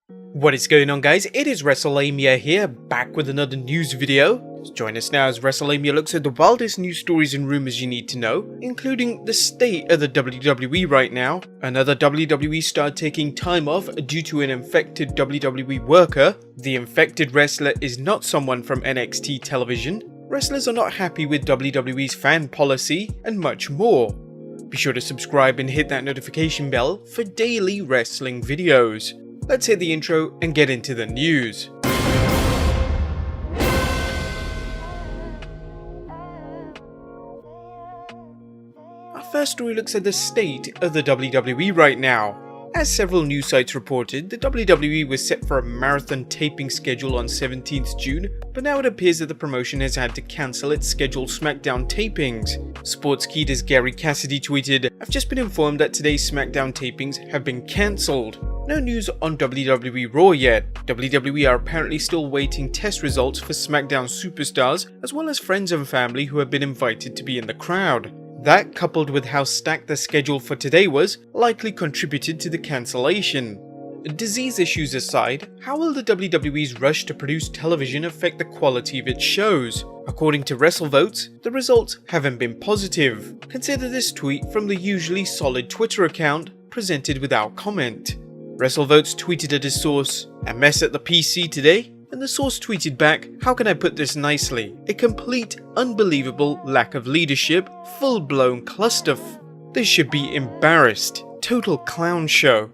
What is going on, guys? It is Wrestlelamia here, back with another news video. Join us now as Wrestlelamia looks at the wildest news stories and rumors you need to know, including the state of the WWE right now, another WWE star taking time off due to an infected WWE worker, the infected wrestler is not someone from NXT television, wrestlers are not happy with WWE's fan policy, and much more. Be sure to subscribe and hit that notification bell for daily wrestling videos. Let's hit the intro and get into the news. Our first story looks at the state of the WWE right now. As several news sites reported, the WWE was set for a marathon taping schedule on 17th June, but now it appears that the promotion has had to cancel its scheduled SmackDown tapings. Sportskeeda's Gary Cassidy tweeted, "I've just been informed that today's SmackDown tapings have been cancelled. No news on WWE Raw yet. WWE are apparently still waiting test results for SmackDown superstars, as well as friends and family who have been invited to be in the crowd." That, coupled with how stacked the schedule for today was, likely contributed to the cancellation. Disease issues aside, how will the WWE's rush to produce television affect the quality of its shows? According to WrestleVotes, the results haven't been positive. Consider this tweet from the usually solid Twitter account, presented without comment. WrestleVotes tweeted at his source, "A mess at the PC today?" And the source tweeted back, "How can I put this nicely? A complete, unbelievable lack of leadership, full-blown clusterf. They should be embarrassed. Total clown show."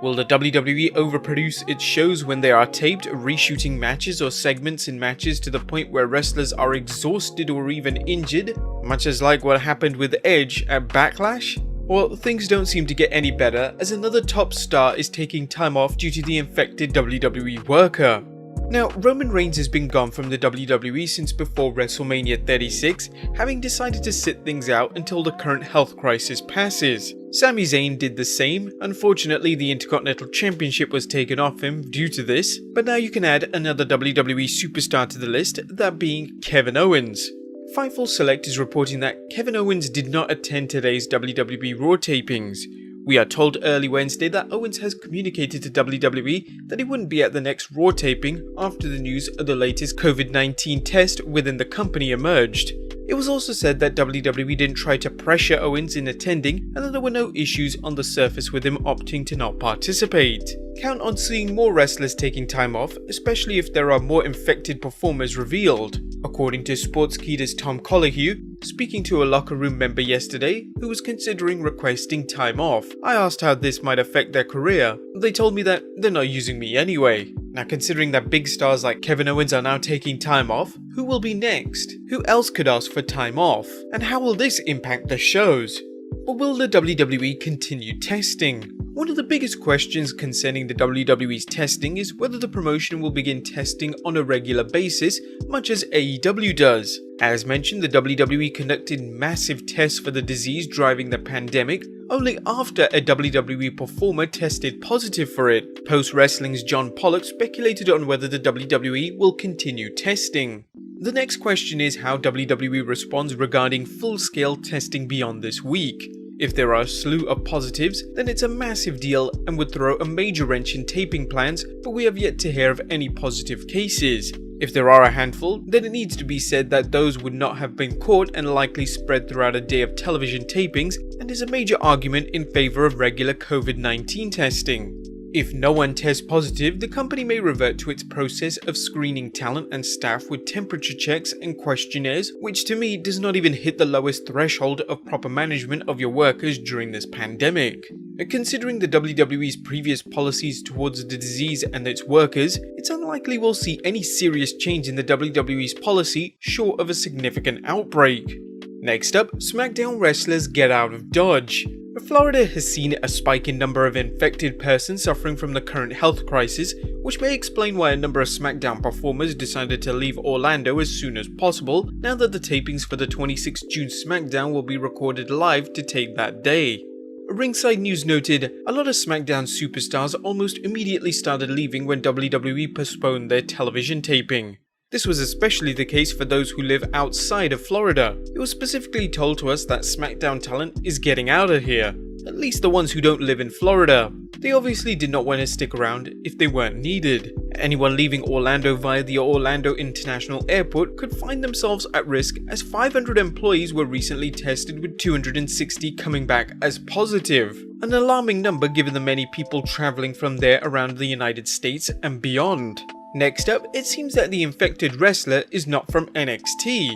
Will the WWE overproduce its shows when they are taped, reshooting matches or segments in matches to the point where wrestlers are exhausted or even injured, much as like what happened with Edge at Backlash? Well, things don't seem to get any better as another top star is taking time off due to the infected WWE worker. Now, Roman Reigns has been gone from the WWE since before WrestleMania 36, having decided to sit things out until the current health crisis passes. Sami Zayn did the same. Unfortunately, the Intercontinental Championship was taken off him due to this, but now you can add another WWE superstar to the list, that being Kevin Owens. Fightful Select is reporting that Kevin Owens did not attend today's WWE Raw tapings. We are told early Wednesday that Owens has communicated to WWE that he wouldn't be at the next Raw taping after the news of the latest COVID-19 test within the company emerged. It was also said that WWE didn't try to pressure Owens in attending and that there were no issues on the surface with him opting to not participate. Count on seeing more wrestlers taking time off, especially if there are more infected performers revealed. According to Sportskeeda's Tom Colohue, speaking to a locker room member yesterday who was considering requesting time off, I asked how this might affect their career. They told me that they're not using me anyway. Now, considering that big stars like Kevin Owens are now taking time off, who will be next? Who else could ask for time off? And how will this impact the shows? Or will the WWE continue testing? One of the biggest questions concerning the WWE's testing is whether the promotion will begin testing on a regular basis, much as AEW does. As mentioned, the WWE conducted massive tests for the disease driving the pandemic, only after a WWE performer tested positive for it. Post Wrestling's John Pollock speculated on whether the WWE will continue testing. The next question is how WWE responds regarding full-scale testing beyond this week. If there are a slew of positives, then it's a massive deal and would throw a major wrench in taping plans, but we have yet to hear of any positive cases. If there are a handful, then it needs to be said that those would not have been caught and likely spread throughout a day of television tapings, and is a major argument in favor of regular COVID-19 testing. If no one tests positive, the company may revert to its process of screening talent and staff with temperature checks and questionnaires, which to me does not even hit the lowest threshold of proper management of your workers during this pandemic. Considering the WWE's previous policies towards the disease and its workers, it's unlikely we'll see any serious change in the WWE's policy short of a significant outbreak. Next up, SmackDown wrestlers get out of Dodge. Florida has seen a spike in number of infected persons suffering from the current health crisis, which may explain why a number of SmackDown performers decided to leave Orlando as soon as possible, now that the tapings for the 26th June SmackDown will be recorded live to tape that day. Ringside News noted, a lot of SmackDown superstars almost immediately started leaving when WWE postponed their television taping. This was especially the case for those who live outside of Florida. It was specifically told to us that SmackDown talent is getting out of here. at least the ones who don't live in Florida. They obviously did not want to stick around if they weren't needed. Anyone leaving Orlando via the Orlando International Airport could find themselves at risk, as 500 employees were recently tested with 260 coming back as positive. An alarming number given the many people traveling from there around the United States and beyond. Next up, it seems that the infected wrestler is not from NXT.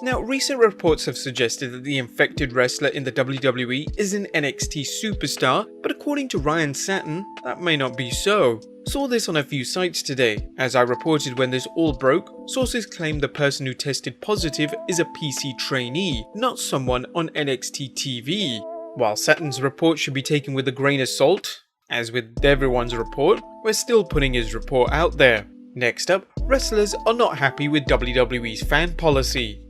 Now, recent reports have suggested that the infected wrestler in the WWE is an NXT superstar, but according to Ryan Satin, that may not be so. Saw this on a few sites today. As I reported when this all broke, sources claim the person who tested positive is a PC trainee, not someone on NXT TV. While Satin's report should be taken with a grain of salt, as with everyone's report, we're still putting his report out there. Next up, wrestlers are not happy with WWE's fan policy.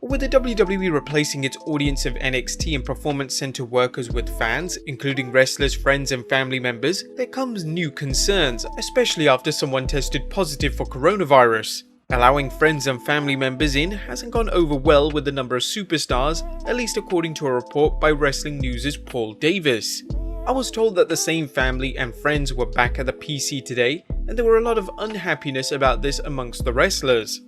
With the WWE replacing its audience of NXT and Performance Center workers with fans, including wrestlers, friends and family members, there comes new concerns, especially after someone tested positive for coronavirus. Allowing friends and family members in hasn't gone over well with the number of superstars, at least according to a report by Wrestling News' Paul Davis. I was told that the same family and friends were back at the PC today, and there were a lot of unhappiness about this amongst the wrestlers.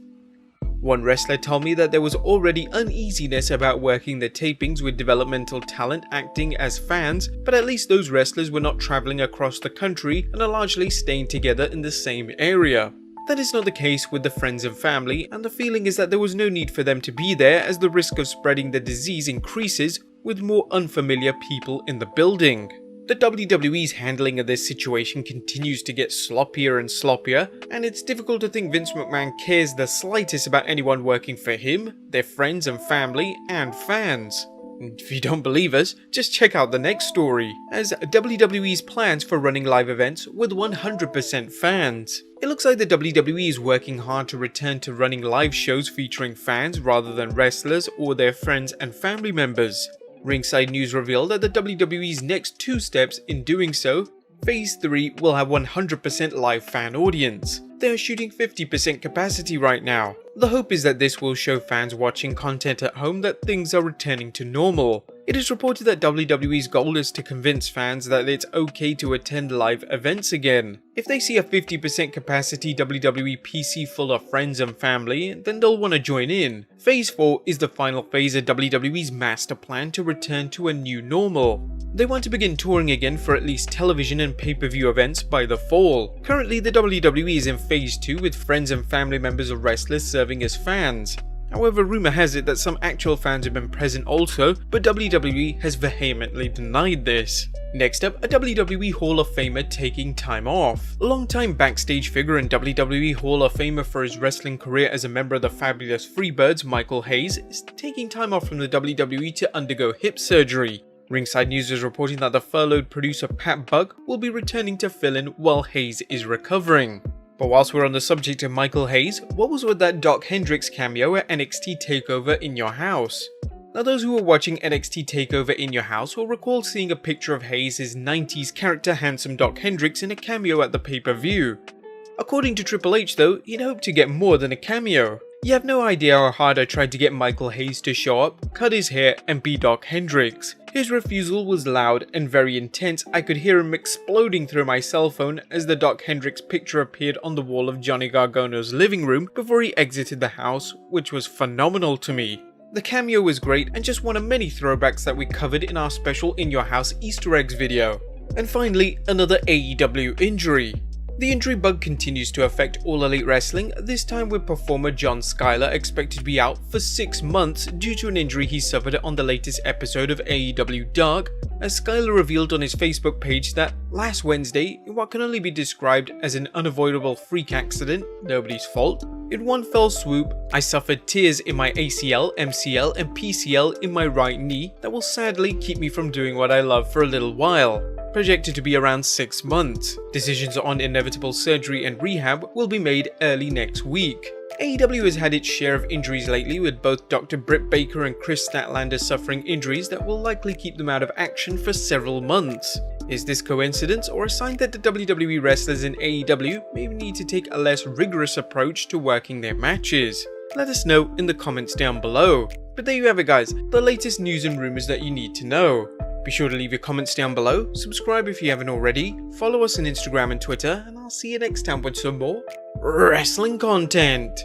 One wrestler told me that there was already uneasiness about working the tapings with developmental talent acting as fans, but at least those wrestlers were not traveling across the country and are largely staying together in the same area. That is not the case with the friends and family, and the feeling is that there was no need for them to be there, as the risk of spreading the disease increases with more unfamiliar people in the building. The WWE's handling of this situation continues to get sloppier and sloppier, and it's difficult to think Vince McMahon cares the slightest about anyone working for him, their friends and family, and fans. If you don't believe us, just check out the next story, as WWE's plans for running live events with 100% fans. It looks like the WWE is working hard to return to running live shows featuring fans rather than wrestlers or their friends and family members. Ringside News revealed that the WWE's next two steps in doing so, Phase 3 will have 100% live fan audience. They are shooting 50% capacity right now. The hope is that this will show fans watching content at home that things are returning to normal. It is reported that WWE's goal is to convince fans that it's okay to attend live events again. If they see a 50% capacity WWE PC full of friends and family, then they'll want to join in. Phase 4 is the final phase of WWE's master plan to return to a new normal. They want to begin touring again for at least television and pay-per-view events by the fall. Currently, the WWE is in Phase 2 with friends and family members of wrestlers serving as fans. However, rumor has it that some actual fans have been present also, but WWE has vehemently denied this. Next up, a WWE Hall of Famer taking time off. A longtime backstage figure and WWE Hall of Famer for his wrestling career as a member of the Fabulous Freebirds, Michael Hayes, is taking time off from the WWE to undergo hip surgery. Ringside News is reporting that the furloughed producer Pat Buck will be returning to fill in while Hayes is recovering. But whilst we're on the subject of Michael Hayes, what was with that Doc Hendrix cameo at NXT TakeOver in Your House? Now, those who were watching NXT TakeOver in Your House will recall seeing a picture of Hayes' 90s character handsome Doc Hendrix in a cameo at the pay-per-view. According to Triple H though, he'd hoped to get more than a cameo. You have no idea how hard I tried to get Michael Hayes to show up, cut his hair and be Doc Hendrix. His refusal was loud and very intense. I could hear him exploding through my cell phone as the Doc Hendrix picture appeared on the wall of Johnny Gargano's living room before he exited the house, which was phenomenal to me. The cameo was great and just one of many throwbacks that we covered in our special In Your House Easter Eggs video. And finally, another AEW injury. The injury bug continues to affect All Elite Wrestling, this time with performer John Skyler expected to be out for 6 months due to an injury he suffered on the latest episode of AEW Dark, as Skyler revealed on his Facebook page that last Wednesday, in what can only be described as an unavoidable freak accident, nobody's fault, in one fell swoop, I suffered tears in my ACL, MCL and PCL in my right knee that will sadly keep me from doing what I love for a little while. Projected to be around 6 months. Decisions on inevitable surgery and rehab will be made early next week. AEW has had its share of injuries lately, with both Dr. Britt Baker and Chris Statlander suffering injuries that will likely keep them out of action for several months. Is this coincidence or a sign that the WWE wrestlers in AEW may need to take a less rigorous approach to working their matches? Let us know in the comments down below. But there you have it guys, the latest news and rumors that you need to know. Be sure to leave your comments down below, subscribe if you haven't already, follow us on Instagram and Twitter, and I'll see you next time with some more wrestling content.